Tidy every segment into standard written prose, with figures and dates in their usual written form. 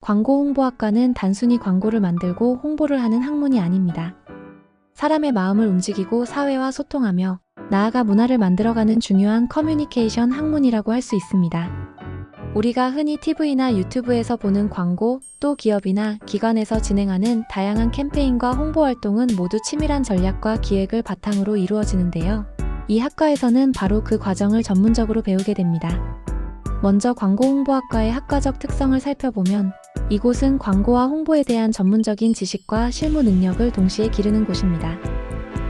광고홍보학과는 단순히 광고를 만들고 홍보를 하는 학문이 아닙니다. 사람의 마음을 움직이고 사회와 소통하며 나아가 문화를 만들어가는 중요한 커뮤니케이션 학문이라고 할 수 있습니다. 우리가 흔히 TV나 유튜브에서 보는 광고, 또 기업이나 기관에서 진행하는 다양한 캠페인과 홍보 활동은 모두 치밀한 전략과 기획을 바탕으로 이루어지는데요. 이 학과에서는 바로 그 과정을 전문적으로 배우게 됩니다. 먼저 광고홍보학과의 학과적 특성을 살펴보면 이곳은 광고와 홍보에 대한 전문적인 지식과 실무 능력을 동시에 기르는 곳입니다.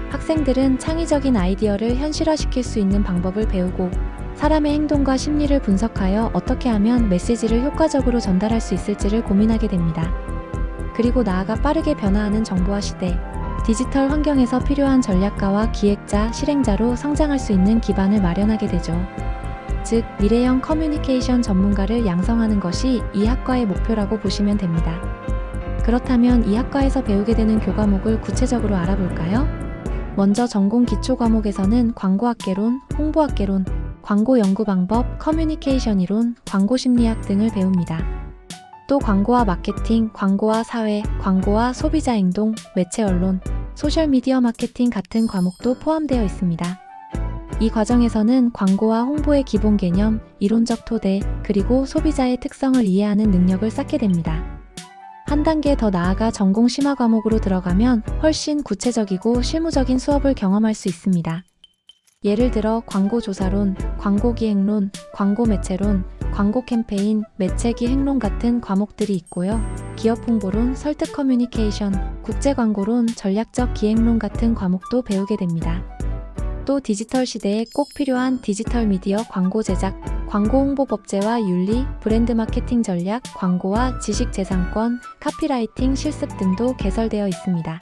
학생들은 창의적인 아이디어를 현실화시킬 수 있는 방법을 배우고 사람의 행동과 심리를 분석하여 어떻게 하면 메시지를 효과적으로 전달할 수 있을지를 고민하게 됩니다. 그리고 나아가 빠르게 변화하는 정보화 시대, 디지털 환경에서 필요한 전략가와 기획자, 실행자로 성장할 수 있는 기반을 마련하게 되죠. 즉, 미래형 커뮤니케이션 전문가를 양성하는 것이 이 학과의 목표라고 보시면 됩니다. 그렇다면 이 학과에서 배우게 되는 교과목을 구체적으로 알아볼까요? 먼저 전공 기초 과목에서는 광고학개론, 홍보학개론, 광고 연구 방법, 커뮤니케이션 이론, 광고 심리학 등을 배웁니다. 또 광고와 마케팅, 광고와 사회, 광고와 소비자 행동, 매체 언론, 소셜미디어 마케팅 같은 과목도 포함되어 있습니다. 이 과정에서는 광고와 홍보의 기본 개념, 이론적 토대, 그리고 소비자의 특성을 이해하는 능력을 쌓게 됩니다. 한 단계 더 나아가 전공 심화 과목으로 들어가면 훨씬 구체적이고 실무적인 수업을 경험할 수 있습니다. 예를 들어 광고조사론, 광고기획론, 광고매체론, 광고 캠페인, 매체 기획론 같은 과목들이 있고요. 기업 홍보론, 설득 커뮤니케이션, 국제광고론, 전략적 기획론 같은 과목도 배우게 됩니다. 또 디지털 시대에 꼭 필요한 디지털 미디어 광고 제작, 광고 홍보 법제와 윤리, 브랜드 마케팅 전략, 광고와 지식재산권, 카피라이팅 실습 등도 개설되어 있습니다.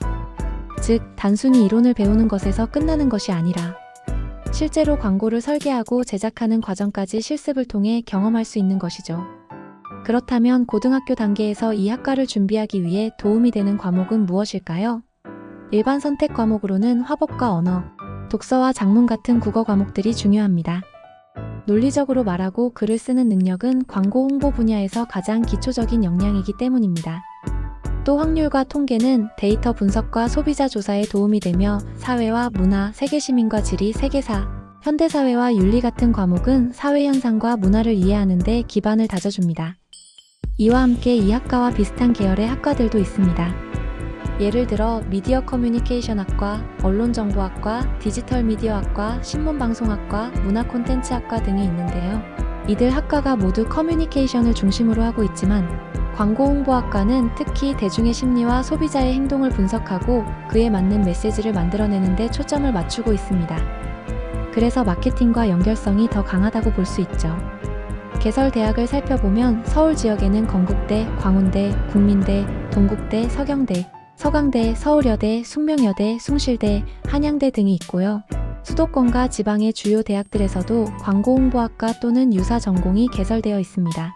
즉, 단순히 이론을 배우는 것에서 끝나는 것이 아니라 실제로 광고를 설계하고 제작하는 과정까지 실습을 통해 경험할 수 있는 것이죠. 그렇다면 고등학교 단계에서 이 학과를 준비하기 위해 도움이 되는 과목은 무엇일까요? 일반 선택 과목으로는 화법과 언어, 독서와 작문 같은 국어 과목들이 중요합니다. 논리적으로 말하고 글을 쓰는 능력은 광고 홍보 분야에서 가장 기초적인 역량이기 때문입니다. 또 확률과 통계는 데이터 분석과 소비자 조사에 도움이 되며 사회와 문화, 세계시민과 지리, 세계사, 현대사회와 윤리 같은 과목은 사회 현상과 문화를 이해하는 데 기반을 다져줍니다. 이와 함께 이 학과와 비슷한 계열의 학과들도 있습니다. 예를 들어 미디어 커뮤니케이션학과, 언론정보학과, 디지털미디어학과, 신문방송학과, 문화콘텐츠학과 등이 있는데요. 이들 학과가 모두 커뮤니케이션을 중심으로 하고 있지만 광고홍보학과는 특히 대중의 심리와 소비자의 행동을 분석하고 그에 맞는 메시지를 만들어내는 데 초점을 맞추고 있습니다. 그래서 마케팅과 연결성이 더 강하다고 볼 수 있죠. 개설 대학을 살펴보면 서울 지역에는 건국대, 광운대, 국민대, 동국대, 서경대, 서강대, 서울여대, 숙명여대, 숭실대, 한양대 등이 있고요. 수도권과 지방의 주요 대학들에서도 광고홍보학과 또는 유사 전공이 개설되어 있습니다.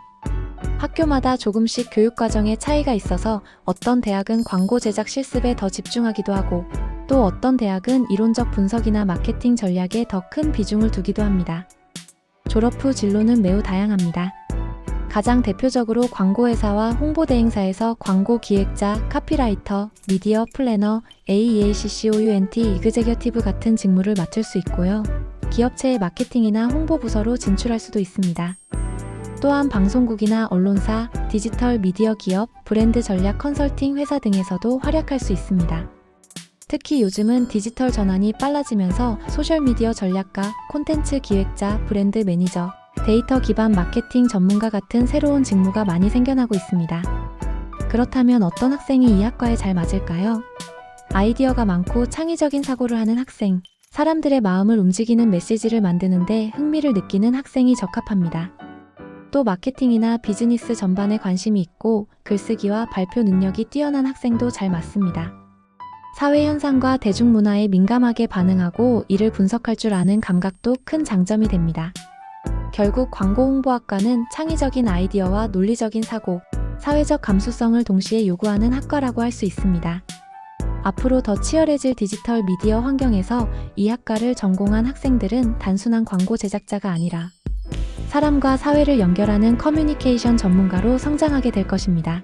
학교마다 조금씩 교육과정에 차이가 있어서 어떤 대학은 광고 제작 실습에 더 집중하기도 하고 또 어떤 대학은 이론적 분석이나 마케팅 전략에 더 큰 비중을 두기도 합니다. 졸업 후 진로는 매우 다양합니다. 가장 대표적으로 광고회사와 홍보대행사에서 광고 기획자, 카피라이터, 미디어 플래너, AEACCOUNT, 이그제큐티브 같은 직무를 맡을 수 있고요. 기업체의 마케팅이나 홍보 부서로 진출할 수도 있습니다. 또한 방송국이나 언론사, 디지털 미디어 기업, 브랜드 전략 컨설팅 회사 등에서도 활약할 수 있습니다. 특히 요즘은 디지털 전환이 빨라지면서 소셜미디어 전략가, 콘텐츠 기획자, 브랜드 매니저, 데이터 기반 마케팅 전문가 같은 새로운 직무가 많이 생겨나고 있습니다. 그렇다면 어떤 학생이 이 학과에 잘 맞을까요? 아이디어가 많고 창의적인 사고를 하는 학생, 사람들의 마음을 움직이는 메시지를 만드는데 흥미를 느끼는 학생이 적합합니다. 또 마케팅이나 비즈니스 전반에 관심이 있고 글쓰기와 발표 능력이 뛰어난 학생도 잘 맞습니다. 사회 현상과 대중문화에 민감하게 반응하고 이를 분석할 줄 아는 감각도 큰 장점이 됩니다. 결국 광고홍보학과는 창의적인 아이디어와 논리적인 사고, 사회적 감수성을 동시에 요구하는 학과라고 할 수 있습니다. 앞으로 더 치열해질 디지털 미디어 환경에서 이 학과를 전공한 학생들은 단순한 광고 제작자가 아니라 사람과 사회를 연결하는 커뮤니케이션 전문가로 성장하게 될 것입니다.